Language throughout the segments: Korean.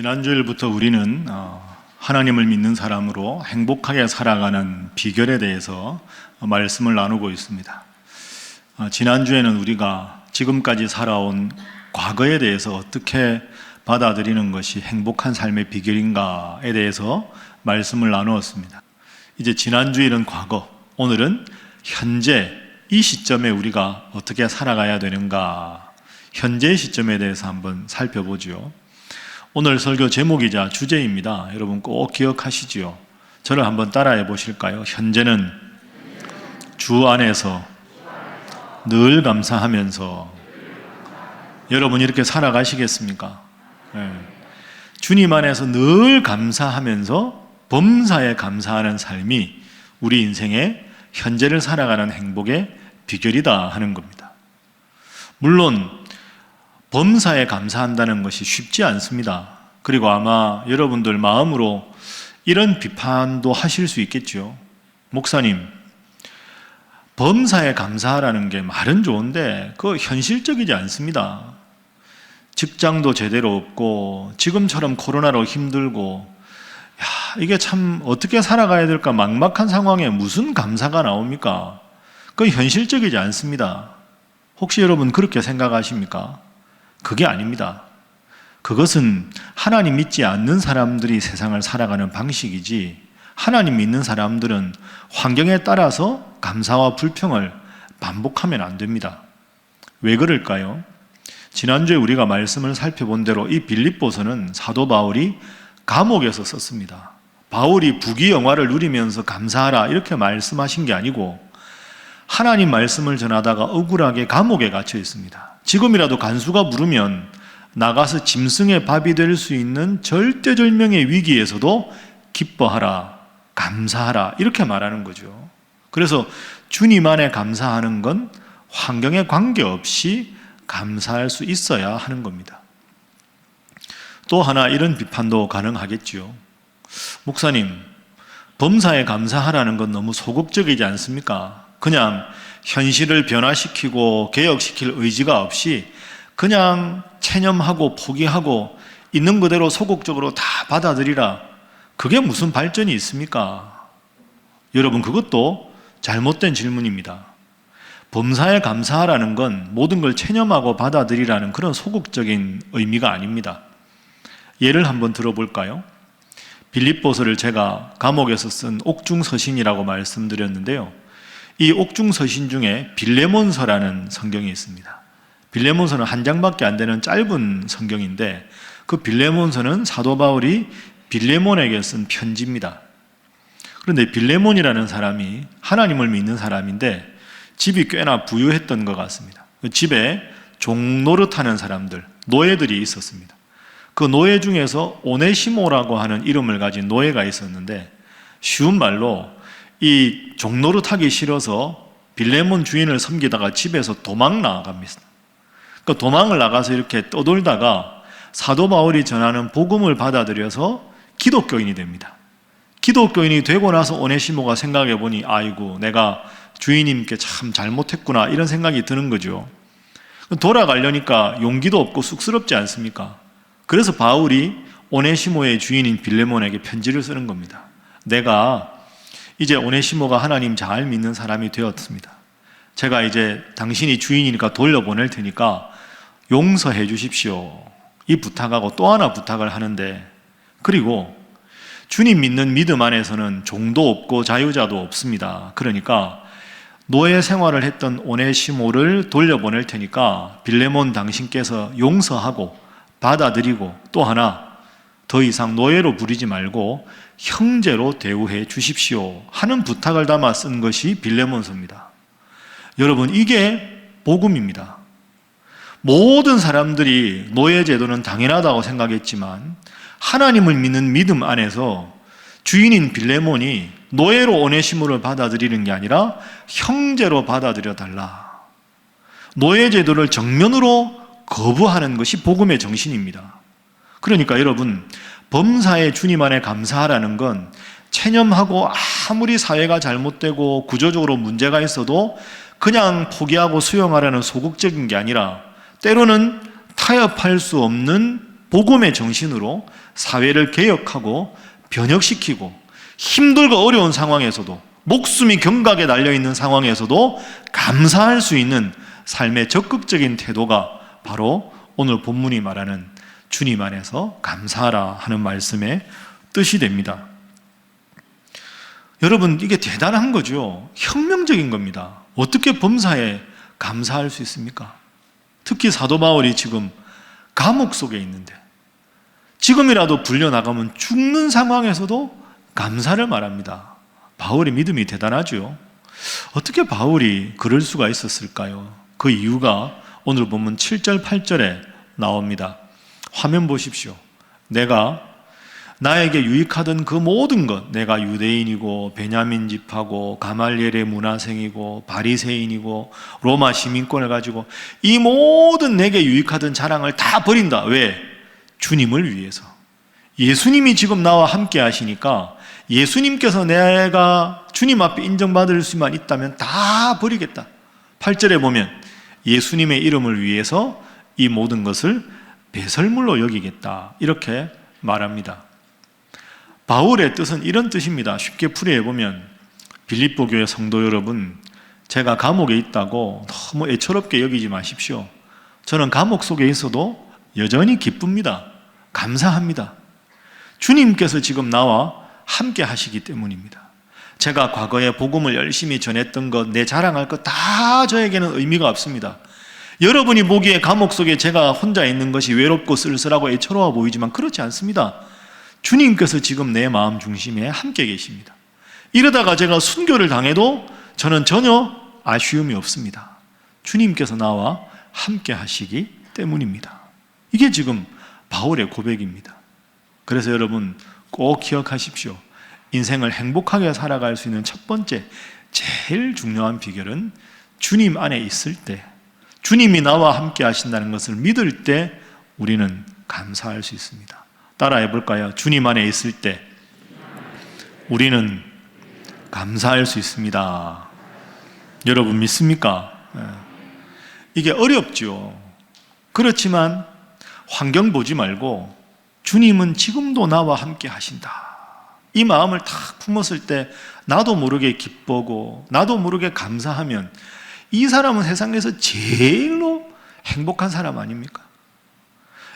지난 주일부터 우리는 하나님을 믿는 사람으로 행복하게 살아가는 비결에 대해서 말씀을 나누고 있습니다. 지난주에는 우리가 지금까지 살아온 과거에 대해서 어떻게 받아들이는 것이 행복한 삶의 비결인가에 대해서 말씀을 나누었습니다. 이제 지난주일은 과거, 오늘은 현재 이 시점에 우리가 어떻게 살아가야 되는가, 현재의 시점에 대해서 한번 살펴보죠. 오늘 설교 제목이자 주제입니다. 여러분 꼭 기억하시지요. 저를 한번 따라해 보실까요? 현재는 주 안에서 늘 감사하면서. 여러분 이렇게 살아가시겠습니까? 네. 주님 안에서 늘 감사하면서 범사에 감사하는 삶이 우리 인생의 현재를 살아가는 행복의 비결이다 하는 겁니다. 물론 범사에 감사한다는 것이 쉽지 않습니다. 그리고 아마 여러분들 마음으로 이런 비판도 하실 수 있겠죠. 목사님, 범사에 감사하라는 게 말은 좋은데 그거 현실적이지 않습니다. 직장도 제대로 없고 지금처럼 코로나로 힘들고, 이게 참 어떻게 살아가야 될까 막막한 상황에 무슨 감사가 나옵니까? 그건 현실적이지 않습니다. 혹시 여러분 그렇게 생각하십니까? 그게 아닙니다. 그것은 하나님 믿지 않는 사람들이 세상을 살아가는 방식이지, 하나님 믿는 사람들은 환경에 따라서 감사와 불평을 반복하면 안 됩니다. 왜 그럴까요? 지난주에 우리가 말씀을 살펴본 대로 이 빌립보서는 사도 바울이 감옥에서 썼습니다. 바울이 부귀영화를 누리면서 감사하라 이렇게 말씀하신 게 아니고, 하나님 말씀을 전하다가 억울하게 감옥에 갇혀 있습니다. 지금이라도 간수가 부르면 나가서 짐승의 밥이 될 수 있는 절대절명의 위기에서도 기뻐하라, 감사하라 이렇게 말하는 거죠. 그래서 주님 안에 감사하는 건 환경에 관계없이 감사할 수 있어야 하는 겁니다. 또 하나 이런 비판도 가능하겠죠. 목사님, 범사에 감사하라는 건 너무 소극적이지 않습니까? 그냥 현실을 변화시키고 개혁시킬 의지가 없이 그냥 체념하고 포기하고 있는 그대로 소극적으로 다 받아들이라, 그게 무슨 발전이 있습니까? 여러분, 그것도 잘못된 질문입니다. 범사에 감사하라는 건 모든 걸 체념하고 받아들이라는 그런 소극적인 의미가 아닙니다. 예를 한번 들어볼까요? 빌립보서를 제가 감옥에서 쓴 옥중서신이라고 말씀드렸는데요. 이 옥중서신 중에 빌레몬서라는 성경이 있습니다. 빌레몬서는 한 장밖에 안 되는 짧은 성경인데, 그 빌레몬서는 사도 바울이 빌레몬에게 쓴 편지입니다. 그런데 빌레몬이라는 사람이 하나님을 믿는 사람인데 집이 꽤나 부유했던 것 같습니다. 그 집에 종노릇하는 사람들, 노예들이 있었습니다. 그 노예 중에서 오네시모라고 하는 이름을 가진 노예가 있었는데, 쉬운 말로 이 종노릇하기 싫어서 빌레몬 주인을 섬기다가 집에서 도망 나갑니다. 그 도망을 나가서 이렇게 떠돌다가 사도 바울이 전하는 복음을 받아들여서 기독교인이 됩니다. 기독교인이 되고 나서 오네시모가 생각해 보니, 아이고 내가 주인님께 참 잘못했구나 이런 생각이 드는 거죠. 돌아가려니까 용기도 없고 쑥스럽지 않습니까? 그래서 바울이 오네시모의 주인인 빌레몬에게 편지를 쓰는 겁니다. 내가 이제 오네시모가 하나님 잘 믿는 사람이 되었습니다. 제가 이제 당신이 주인이니까 돌려보낼 테니까 용서해 주십시오. 이 부탁하고 또 하나 부탁을 하는데, 그리고 주님 믿는 믿음 안에서는 종도 없고 자유자도 없습니다. 그러니까 노예 생활을 했던 오네시모를 돌려보낼 테니까 빌레몬 당신께서 용서하고 받아들이고, 또 하나 더 이상 노예로 부리지 말고 형제로 대우해 주십시오 하는 부탁을 담아 쓴 것이 빌레몬서입니다. 여러분, 이게 복음입니다. 모든 사람들이 노예 제도는 당연하다고 생각했지만 하나님을 믿는 믿음 안에서 주인인 빌레몬이 노예로 오네시모를 받아들이는 게 아니라 형제로 받아들여 달라, 노예 제도를 정면으로 거부하는 것이 복음의 정신입니다. 그러니까 여러분, 범사에 주님 안에 감사하라는 건 체념하고 아무리 사회가 잘못되고 구조적으로 문제가 있어도 그냥 포기하고 수용하라는 소극적인 게 아니라, 때로는 타협할 수 없는 복음의 정신으로 사회를 개혁하고 변혁시키고 힘들고 어려운 상황에서도 목숨이 경각에 달려있는 상황에서도 감사할 수 있는 삶의 적극적인 태도가 바로 오늘 본문이 말하는 주님 안에서 감사하라 하는 말씀의 뜻이 됩니다. 여러분, 이게 대단한 거죠. 혁명적인 겁니다. 어떻게 범사에 감사할 수 있습니까? 특히 사도 바울이 지금 감옥 속에 있는데 지금이라도 불려나가면 죽는 상황에서도 감사를 말합니다. 바울의 믿음이 대단하죠. 어떻게 바울이 그럴 수가 있었을까요? 그 이유가 오늘 본문 7절, 8절에 나옵니다. 화면 보십시오. 내가 나에게 유익하던 그 모든 것, 내가 유대인이고 베냐민 집하고 가말리엘의 문화생이고 바리새인이고 로마 시민권을 가지고 이 모든 내게 유익하던 자랑을 다 버린다. 왜? 주님을 위해서. 예수님이 지금 나와 함께 하시니까 예수님께서 내가 주님 앞에 인정받을 수만 있다면 다 버리겠다. 8절에 보면 예수님의 이름을 위해서 이 모든 것을 배설물로 여기겠다. 이렇게 말합니다. 바울의 뜻은 이런 뜻입니다. 쉽게 풀이해보면 빌립보 교회 성도 여러분, 제가 감옥에 있다고 너무 애처롭게 여기지 마십시오. 저는 감옥 속에 있어도 여전히 기쁩니다. 감사합니다. 주님께서 지금 나와 함께 하시기 때문입니다. 제가 과거에 복음을 열심히 전했던 것, 내 자랑할 것 다 저에게는 의미가 없습니다. 여러분이 보기에 감옥 속에 제가 혼자 있는 것이 외롭고 쓸쓸하고 애처로워 보이지만 그렇지 않습니다. 주님께서 지금 내 마음 중심에 함께 계십니다. 이러다가 제가 순교를 당해도 저는 전혀 아쉬움이 없습니다. 주님께서 나와 함께 하시기 때문입니다. 이게 지금 바울의 고백입니다. 그래서 여러분 꼭 기억하십시오. 인생을 행복하게 살아갈 수 있는 첫 번째, 제일 중요한 비결은 주님 안에 있을 때, 주님이 나와 함께 하신다는 것을 믿을 때 우리는 감사할 수 있습니다. 따라해 볼까요? 주님 안에 있을 때 우리는 감사할 수 있습니다. 여러분 믿습니까? 이게 어렵죠. 그렇지만 환경 보지 말고 주님은 지금도 나와 함께 하신다. 이 마음을 탁 품었을 때 나도 모르게 기쁘고 나도 모르게 감사하면 이 사람은 세상에서 제일로 행복한 사람 아닙니까?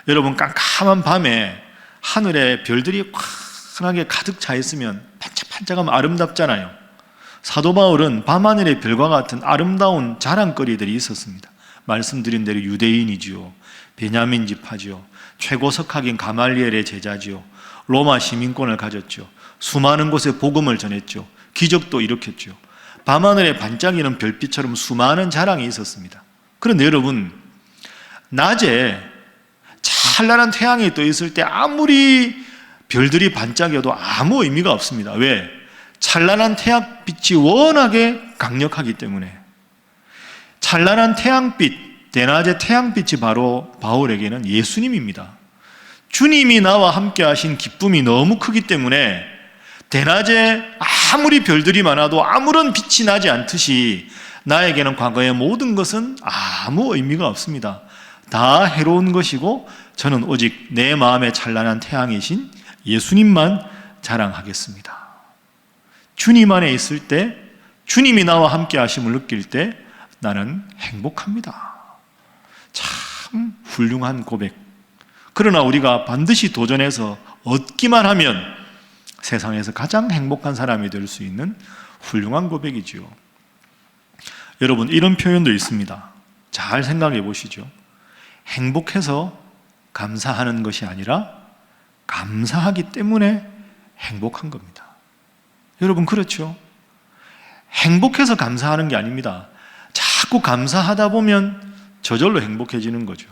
여러분 깜깜한 밤에 하늘에 별들이 환하게 가득 차 있으면 반짝반짝하면 아름답잖아요. 사도 바울은 밤하늘의 별과 같은 아름다운 자랑거리들이 있었습니다. 말씀드린 대로 유대인이지요, 베냐민 지파지요, 최고 석학인 가말리엘의 제자지요, 로마 시민권을 가졌죠, 수많은 곳에 복음을 전했죠, 기적도 일으켰죠. 밤하늘에 반짝이는 별빛처럼 수많은 자랑이 있었습니다. 그런데 여러분, 낮에 찬란한 태양이 떠 있을 때 아무리 별들이 반짝여도 아무 의미가 없습니다. 왜? 찬란한 태양빛이 워낙에 강력하기 때문에. 찬란한 태양빛, 대낮의 태양빛이 바로 바울에게는 예수님입니다. 주님이 나와 함께 하신 기쁨이 너무 크기 때문에 대낮에 아무리 별들이 많아도 아무런 빛이 나지 않듯이 나에게는 과거의 모든 것은 아무 의미가 없습니다. 다 해로운 것이고 저는 오직 내 마음에 찬란한 태양이신 예수님만 자랑하겠습니다. 주님 안에 있을 때, 주님이 나와 함께 하심을 느낄 때 나는 행복합니다. 참 훌륭한 고백. 그러나 우리가 반드시 도전해서 얻기만 하면 세상에서 가장 행복한 사람이 될 수 있는 훌륭한 고백이지요. 여러분, 이런 표현도 있습니다. 잘 생각해 보시죠. 행복해서 감사하는 것이 아니라 감사하기 때문에 행복한 겁니다. 여러분, 그렇죠? 행복해서 감사하는 게 아닙니다. 자꾸 감사하다 보면 저절로 행복해지는 거죠.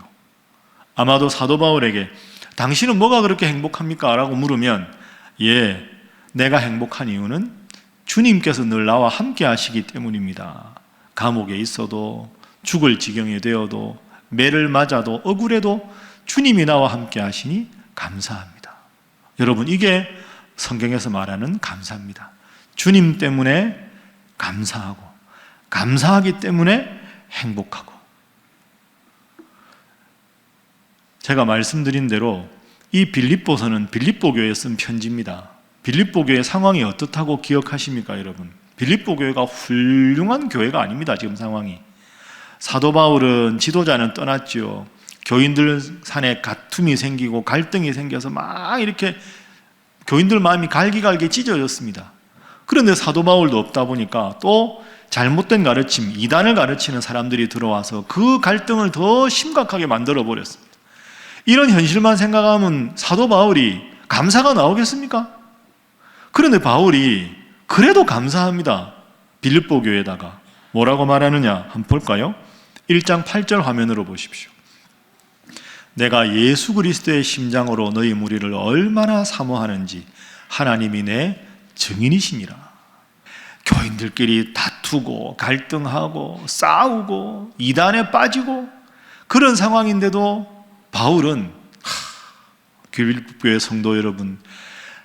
아마도 사도 바울에게 당신은 뭐가 그렇게 행복합니까? 라고 물으면 예, 내가 행복한 이유는 주님께서 늘 나와 함께 하시기 때문입니다. 감옥에 있어도 죽을 지경이 되어도 매를 맞아도 억울해도 주님이 나와 함께 하시니 감사합니다. 여러분, 이게 성경에서 말하는 감사입니다. 주님 때문에 감사하고 감사하기 때문에 행복하고 제가 말씀드린 대로 이 빌립보서는 빌립보 교회에 쓴 편지입니다. 빌립보 교회 상황이 어떻다고 기억하십니까, 여러분? 빌립보 교회가 훌륭한 교회가 아닙니다, 지금 상황이. 사도 바울은 지도자는 떠났죠. 교인들 산에 다툼이 생기고 갈등이 생겨서 막 이렇게 교인들 마음이 갈기갈기 찢어졌습니다. 그런데 사도 바울도 없다 보니까 또 잘못된 가르침, 이단을 가르치는 사람들이 들어와서 그 갈등을 더 심각하게 만들어 버렸습니다. 이런 현실만 생각하면 사도 바울이 감사가 나오겠습니까? 그런데 바울이 그래도 감사합니다. 빌립보 교회에다가 뭐라고 말하느냐 한번 볼까요? 1장 8절 화면으로 보십시오. 내가 예수 그리스도의 심장으로 너희 무리를 얼마나 사모하는지 하나님이 내 증인이시니라. 교인들끼리 다투고 갈등하고 싸우고 이단에 빠지고 그런 상황인데도 바울은 빌립보 교회 성도 여러분,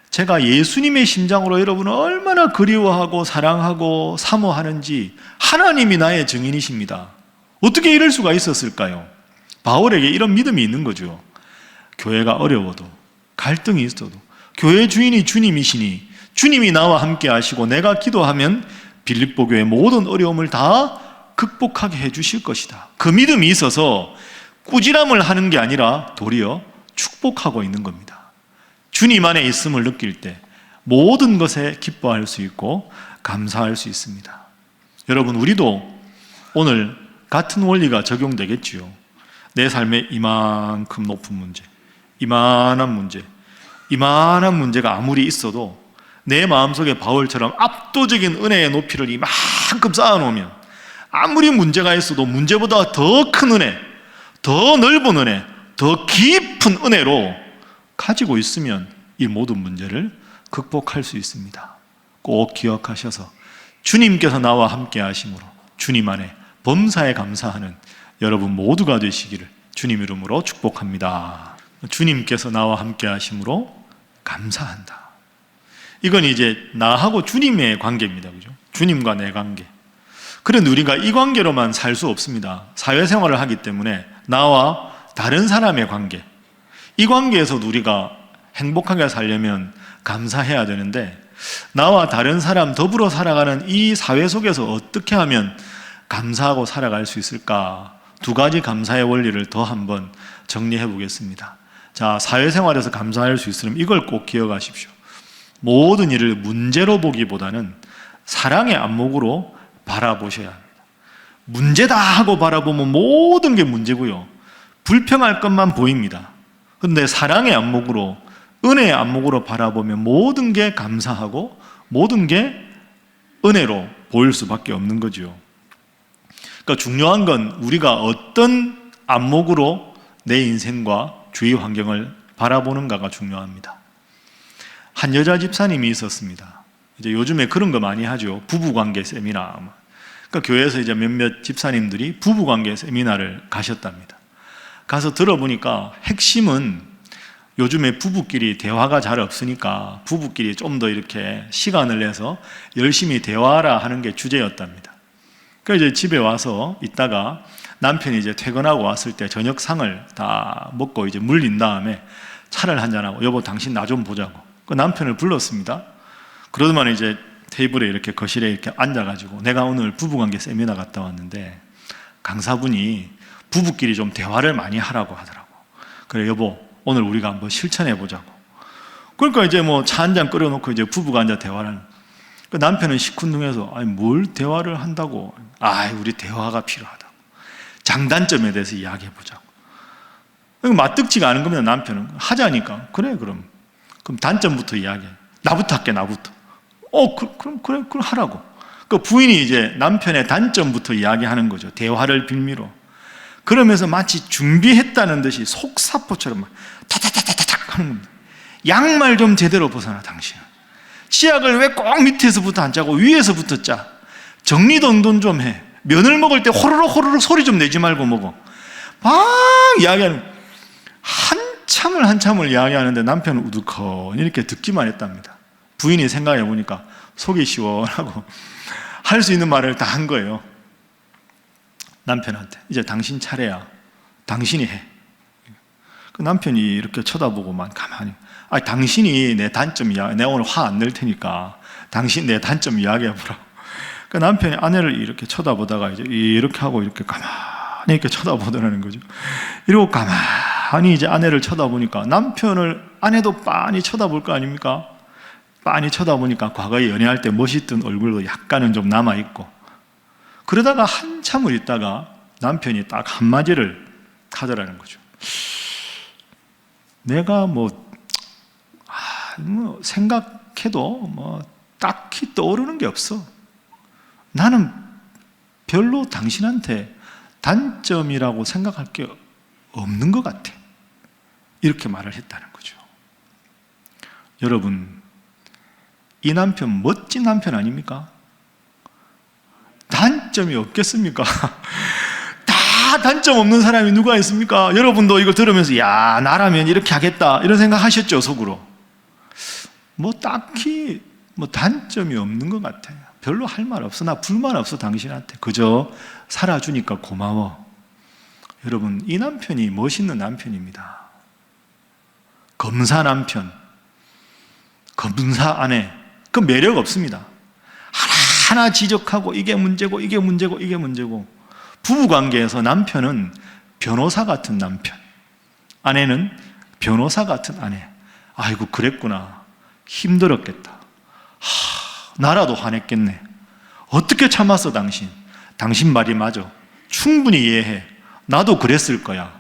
제가 예수님의 심장으로 여러분을 얼마나 그리워하고 사랑하고 사모하는지 하나님이 나의 증인이십니다. 어떻게 이럴 수가 있었을까요? 바울에게 이런 믿음이 있는 거죠. 교회가 어려워도 갈등이 있어도 교회 주인이 주님이시니 주님이 나와 함께 하시고 내가 기도하면 빌립보 교회의 모든 어려움을 다 극복하게 해주실 것이다. 그 믿음이 있어서 꾸지람을 하는 게 아니라 도리어 축복하고 있는 겁니다. 주님 안에 있음을 느낄 때 모든 것에 기뻐할 수 있고 감사할 수 있습니다. 여러분, 우리도 오늘 같은 원리가 적용되겠지요. 내 삶에 이만큼 높은 문제, 이만한 문제가 아무리 있어도 내 마음속에 바울처럼 압도적인 은혜의 높이를 이만큼 쌓아놓으면 아무리 문제가 있어도 문제보다 더 큰 은혜, 더 넓은 은혜, 더 깊은 은혜로 가지고 있으면 이 모든 문제를 극복할 수 있습니다. 꼭 기억하셔서 주님께서 나와 함께 하심으로 주님 안에 범사에 감사하는 여러분 모두가 되시기를 주님 이름으로 축복합니다. 주님께서 나와 함께 하심으로 감사한다. 이건 이제 나하고 주님의 관계입니다. 그죠? 주님과 내 관계. 그런데 우리가 이 관계로만 살 수 없습니다. 사회생활을 하기 때문에 나와 다른 사람의 관계, 이 관계에서도 우리가 행복하게 살려면 감사해야 되는데 나와 다른 사람 더불어 살아가는 이 사회 속에서 어떻게 하면 감사하고 살아갈 수 있을까? 두 가지 감사의 원리를 더 한번 정리해 보겠습니다. 자, 사회생활에서 감사할 수 있으면 이걸 꼭 기억하십시오. 모든 일을 문제로 보기보다는 사랑의 안목으로 바라보셔야 합니다. 문제다 하고 바라보면 모든 게 문제고요. 불평할 것만 보입니다. 그런데 사랑의 안목으로, 은혜의 안목으로 바라보면 모든 게 감사하고 모든 게 은혜로 보일 수밖에 없는 거죠. 그러니까 중요한 건 우리가 어떤 안목으로 내 인생과 주위 환경을 바라보는가가 중요합니다. 한 여자 집사님이 있었습니다. 이제 요즘에 그런 거 많이 하죠. 부부관계 세미나. 그러니까 교회에서 이제 몇몇 집사님들이 부부관계 세미나를 가셨답니다. 가서 들어보니까 핵심은 요즘에 부부끼리 대화가 잘 없으니까 부부끼리 좀 더 이렇게 시간을 내서 열심히 대화하라 하는 게 주제였답니다. 그러니까 이제 집에 와서 있다가 남편이 이제 퇴근하고 왔을 때 저녁상을 다 먹고 이제 물린 다음에 차를 한잔하고 여보 당신 나 좀 보자고 그 남편을 불렀습니다. 그러더만 이제 테이블에 이렇게 거실에 이렇게 앉아가지고 내가 오늘 부부관계 세미나 갔다 왔는데 강사분이 부부끼리 좀 대화를 많이 하라고 하더라고. 그래 여보 오늘 우리가 한번 실천해 보자고. 그러니까 이제 뭐 차 한 잔 끓여놓고 이제 부부가 앉아 대화를. 그 남편은 시큰둥해서 아니 뭘 대화를 한다고. 우리 대화가 필요하다고. 장단점에 대해서 이야기해 보자고. 맞득지가 않은 겁니다. 남편은 하자니까 그래 그럼 단점부터 이야기해. 나부터 할게 나부터. 그럼 하라고. 그 부인이 이제 남편의 단점부터 이야기하는 거죠. 대화를 빌미로. 그러면서 마치 준비했다는 듯이 속사포처럼 막 타타타타탁 하는 겁니다. 양말 좀 제대로 벗어나 당신은. 치약을 왜 꼭 밑에서부터 안 짜고 위에서부터 짜. 정리정돈 좀 해. 면을 먹을 때 호로록 호로록 소리 좀 내지 말고 먹어. 막 이야기하는, 한참을 이야기하는데 남편은 우두커니 이렇게 듣기만 했답니다. 부인이 생각해 보니까 속이 시원하고 할 수 있는 말을 다 한 거예요. 남편한테 이제 당신 차례야. 당신이 해. 그 남편이 이렇게 쳐다보고만 가만히, 당신이 내 단점 내가 오늘 화 안 낼 테니까 당신 내 단점 이야기해보라고. 그 남편이 아내를 이렇게 쳐다보다가 이제 이렇게 하고 이렇게 가만히 이렇게 쳐다보더라는 거죠. 이러고 가만히 이제 아내를 쳐다보니까 남편을 아내도 빤히 쳐다볼 거 아닙니까? 빤히 쳐다보니까 과거에 연애할 때 멋있던 얼굴도 약간은 좀 남아있고, 그러다가 한참을 있다가 남편이 딱 한마디를 하더라는 거죠. 내가 생각해도 딱히 떠오르는 게 없어. 나는 별로 당신한테 단점이라고 생각할 게 없는 것 같아. 이렇게 말을 했다는 거죠. 여러분, 이 남편 멋진 남편 아닙니까? 단점이 없겠습니까? 다 단점 없는 사람이 누가 있습니까? 여러분도 이걸 들으면서 야, 나라면 이렇게 하겠다 이런 생각 하셨죠, 속으로? 딱히 단점이 없는 것 같아요. 별로 할 말 없어. 나 불만 없어 당신한테. 그저 살아주니까 고마워. 여러분, 이 남편이 멋있는 남편입니다. 검사 아내, 그 매력 없습니다. 하나하나 지적하고 이게 문제고 이게 문제고 이게 문제고. 부부관계에서 남편은 변호사 같은 남편, 아내는 변호사 같은 아내. 아이고 그랬구나, 힘들었겠다, 나라도 화냈겠네, 어떻게 참았어 당신? 당신 말이 맞아, 충분히 이해해, 나도 그랬을 거야.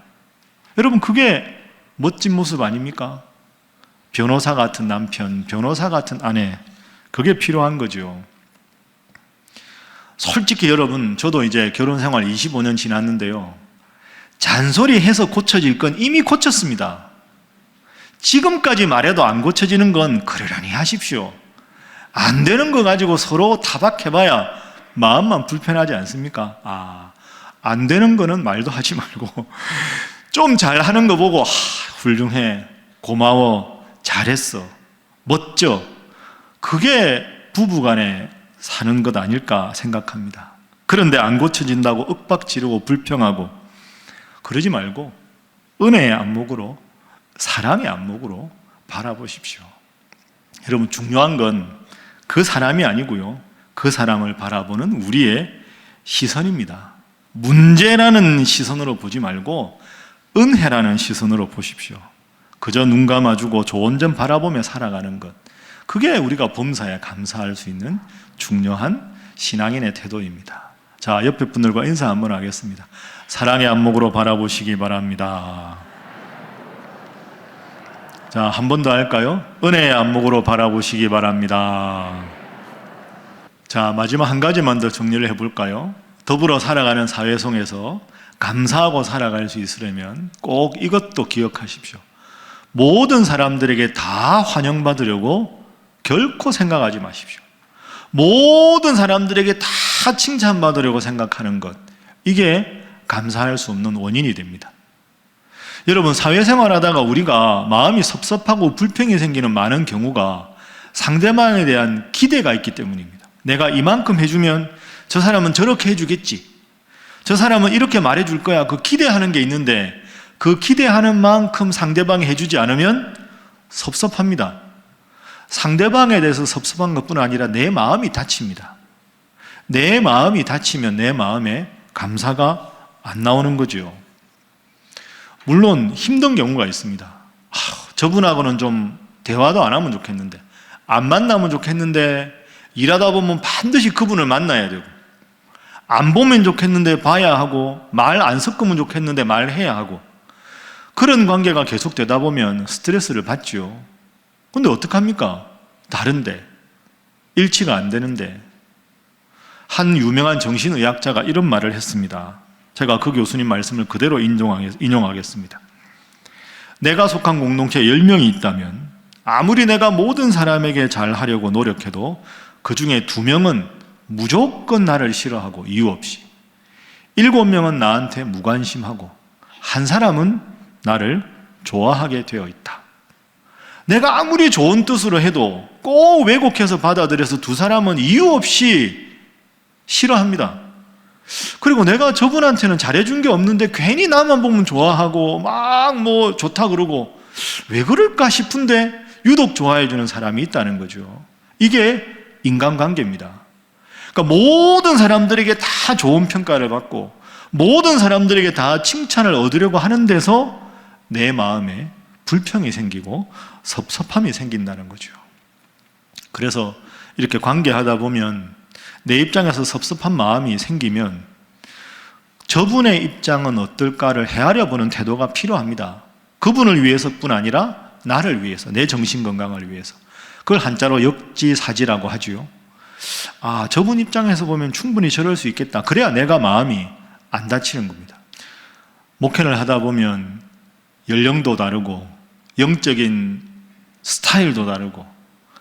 여러분, 그게 멋진 모습 아닙니까? 변호사 같은 남편, 변호사 같은 아내, 그게 필요한 거죠. 솔직히 여러분, 저도 이제 결혼 생활 25년 지났는데요, 잔소리해서 고쳐질 건 이미 고쳤습니다. 지금까지 말해도 안 고쳐지는 건 그러려니 하십시오. 안 되는 거 가지고 서로 타박해봐야 마음만 불편하지 않습니까? 안 되는 거는 말도 하지 말고 좀 잘하는 거 보고 훌륭해, 고마워, 잘했어, 멋져. 그게 부부간에 사는 것 아닐까 생각합니다. 그런데 안 고쳐진다고 윽박 지르고 불평하고 그러지 말고 은혜의 안목으로, 사랑의 안목으로 바라보십시오. 여러분, 중요한 건 그 사람이 아니고요, 그 사람을 바라보는 우리의 시선입니다. 문제라는 시선으로 보지 말고 은혜라는 시선으로 보십시오. 그저 눈 감아주고 좋은 점 바라보며 살아가는 것, 그게 우리가 범사에 감사할 수 있는 중요한 신앙인의 태도입니다. 자, 옆에 분들과 인사 한번 하겠습니다. 사랑의 안목으로 바라보시기 바랍니다. 자, 한 번 더 할까요? 은혜의 안목으로 바라보시기 바랍니다. 자, 마지막 한 가지만 더 정리를 해볼까요? 더불어 살아가는 사회성에서 감사하고 살아갈 수 있으려면 꼭 이것도 기억하십시오. 모든 사람들에게 다 환영받으려고 결코 생각하지 마십시오. 모든 사람들에게 다 칭찬받으려고 생각하는 것, 이게 감사할 수 없는 원인이 됩니다. 여러분, 사회생활 하다가 우리가 마음이 섭섭하고 불평이 생기는 많은 경우가 상대방에 대한 기대가 있기 때문입니다. 내가 이만큼 해주면 저 사람은 저렇게 해주겠지, 저 사람은 이렇게 말해줄 거야, 그 기대하는 게 있는데 그 기대하는 만큼 상대방이 해주지 않으면 섭섭합니다. 상대방에 대해서 섭섭한 것뿐 아니라 내 마음이 다칩니다. 내 마음이 다치면 내 마음에 감사가 안 나오는 거죠. 물론 힘든 경우가 있습니다. 저분하고는 좀 대화도 안 하면 좋겠는데, 안 만나면 좋겠는데, 일하다 보면 반드시 그분을 만나야 되고, 안 보면 좋겠는데 봐야 하고, 말 안 섞으면 좋겠는데 말해야 하고, 그런 관계가 계속되다 보면 스트레스를 받죠. 근데 어떡합니까? 다른데, 일치가 안 되는데. 한 유명한 정신의학자가 이런 말을 했습니다. 제가 그 교수님 말씀을 그대로 인용하겠습니다. 내가 속한 공동체 10명이 있다면 아무리 내가 모든 사람에게 잘하려고 노력해도 그 중에 2명은 무조건 나를 싫어하고 이유 없이, 7명은 나한테 무관심하고, 한 사람은 나를 좋아하게 되어 있다. 내가 아무리 좋은 뜻으로 해도 꼭 왜곡해서 받아들여서 2사람은 이유 없이 싫어합니다. 그리고 내가 저분한테는 잘해준 게 없는데 괜히 나만 보면 좋아하고 막 뭐 좋다 그러고 왜 그럴까 싶은데 유독 좋아해주는 사람이 있다는 거죠. 이게 인간관계입니다. 그러니까 모든 사람들에게 다 좋은 평가를 받고 모든 사람들에게 다 칭찬을 얻으려고 하는 데서 내 마음에 불평이 생기고 섭섭함이 생긴다는 거죠. 그래서 이렇게 관계하다 보면 내 입장에서 섭섭한 마음이 생기면 저분의 입장은 어떨까를 헤아려 보는 태도가 필요합니다. 그분을 위해서뿐 아니라 나를 위해서, 내 정신건강을 위해서. 그걸 한자로 역지사지라고 하죠. 아, 저분 입장에서 보면 충분히 저럴 수 있겠다. 그래야 내가 마음이 안 다치는 겁니다. 목회를 하다 보면 연령도 다르고 영적인 스타일도 다르고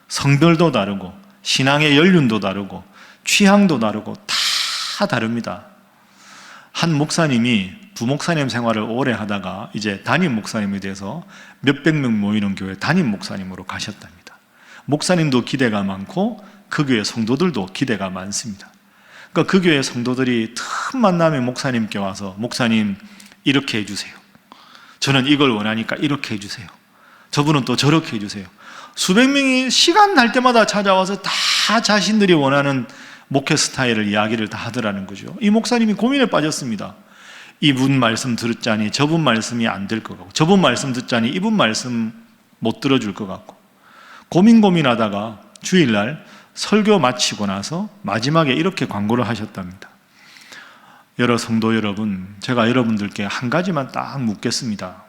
성별도 다르고 신앙의 연륜도 다르고 취향도 다르고 다 다릅니다. 한 목사님이 부목사님 생활을 오래 하다가 이제 담임 목사님이 돼서 몇백 명 모이는 교회 담임 목사님으로 가셨답니다. 목사님도 기대가 많고 그 교회 성도들도 기대가 많습니다. 그러니까 그 교회 성도들이 틈만 나면 목사님께 와서 목사님 이렇게 해주세요. 저는 이걸 원하니까 이렇게 해주세요. 저분은 또 저렇게 해주세요. 수백 명이 시간 날 때마다 찾아와서 다 자신들이 원하는 목회 스타일을 이야기를 다 하더라는 거죠. 이 목사님이 고민에 빠졌습니다. 이분 말씀 들었자니 저분 말씀이 안 될 것 같고 저분 말씀 듣자니 이분 말씀 못 들어줄 것 같고 고민하다가 주일날 설교 마치고 나서 마지막에 이렇게 광고를 하셨답니다. 여러 성도 여러분, 제가 여러분들께 한 가지만 딱 묻겠습니다.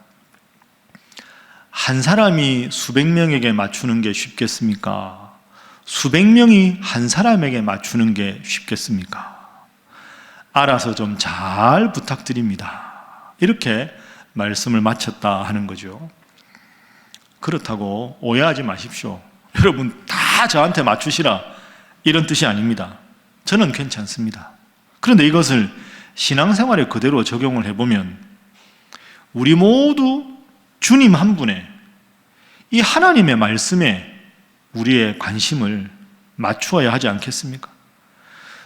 한 사람이 수백 명에게 맞추는 게 쉽겠습니까? 수백 명이 한 사람에게 맞추는 게 쉽겠습니까? 알아서 좀 잘 부탁드립니다. 이렇게 말씀을 마쳤다 하는 거죠. 그렇다고 오해하지 마십시오. 여러분 다 저한테 맞추시라 이런 뜻이 아닙니다. 저는 괜찮습니다. 그런데 이것을 신앙생활에 그대로 적용을 해보면 우리 모두 주님 한 분의 이 하나님의 말씀에 우리의 관심을 맞추어야 하지 않겠습니까?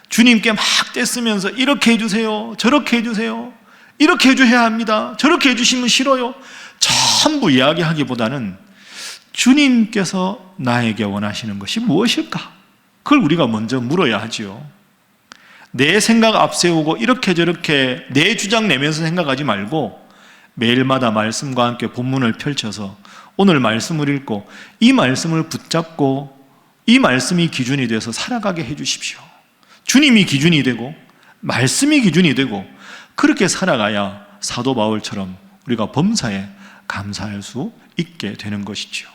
주님께 막 떼쓰면서 이렇게 해주세요, 저렇게 해주세요, 이렇게 해줘야 합니다, 저렇게 해주시면 싫어요, 전부 이야기하기보다는 주님께서 나에게 원하시는 것이 무엇일까? 그걸 우리가 먼저 물어야 하지요. 내 생각 앞세우고 이렇게 저렇게 내 주장 내면서 생각하지 말고 매일마다 말씀과 함께 본문을 펼쳐서 오늘 말씀을 읽고 이 말씀을 붙잡고 이 말씀이 기준이 돼서 살아가게 해주십시오. 주님이 기준이 되고 말씀이 기준이 되고 그렇게 살아가야 사도 바울처럼 우리가 범사에 감사할 수 있게 되는 것이죠.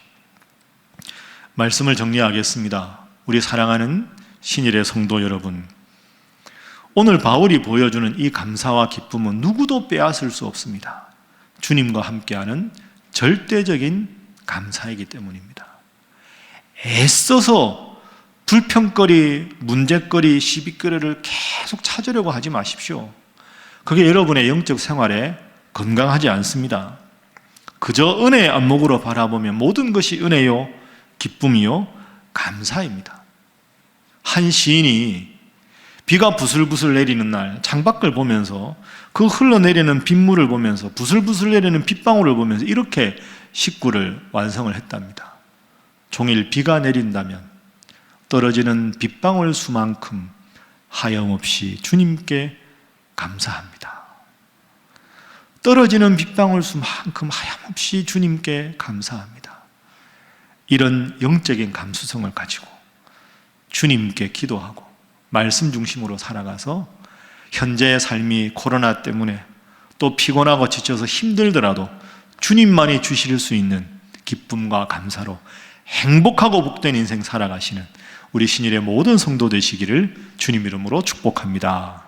말씀을 정리하겠습니다. 우리 사랑하는 신일의 성도 여러분, 오늘 바울이 보여주는 이 감사와 기쁨은 누구도 빼앗을 수 없습니다. 주님과 함께하는 절대적인 감사이기 때문입니다. 애써서 불평거리, 문제거리, 시비거리를 계속 찾으려고 하지 마십시오. 그게 여러분의 영적 생활에 건강하지 않습니다. 그저 은혜의 안목으로 바라보면 모든 것이 은혜요, 기쁨이요, 감사입니다. 한 시인이 비가 부슬부슬 내리는 날 창밖을 보면서 그 흘러내리는 빗물을 보면서 부슬부슬 내리는 빗방울을 보면서 이렇게 시구를 완성을 했답니다. 종일 비가 내린다면 떨어지는 빗방울 수만큼 하염없이 주님께 감사합니다. 떨어지는 빗방울 수만큼 하염없이 주님께 감사합니다. 이런 영적인 감수성을 가지고 주님께 기도하고 말씀 중심으로 살아가서 현재의 삶이 코로나 때문에 또 피곤하고 지쳐서 힘들더라도 주님만이 주실 수 있는 기쁨과 감사로 행복하고 복된 인생 살아가시는 우리 신일의 모든 성도 되시기를 주님 이름으로 축복합니다.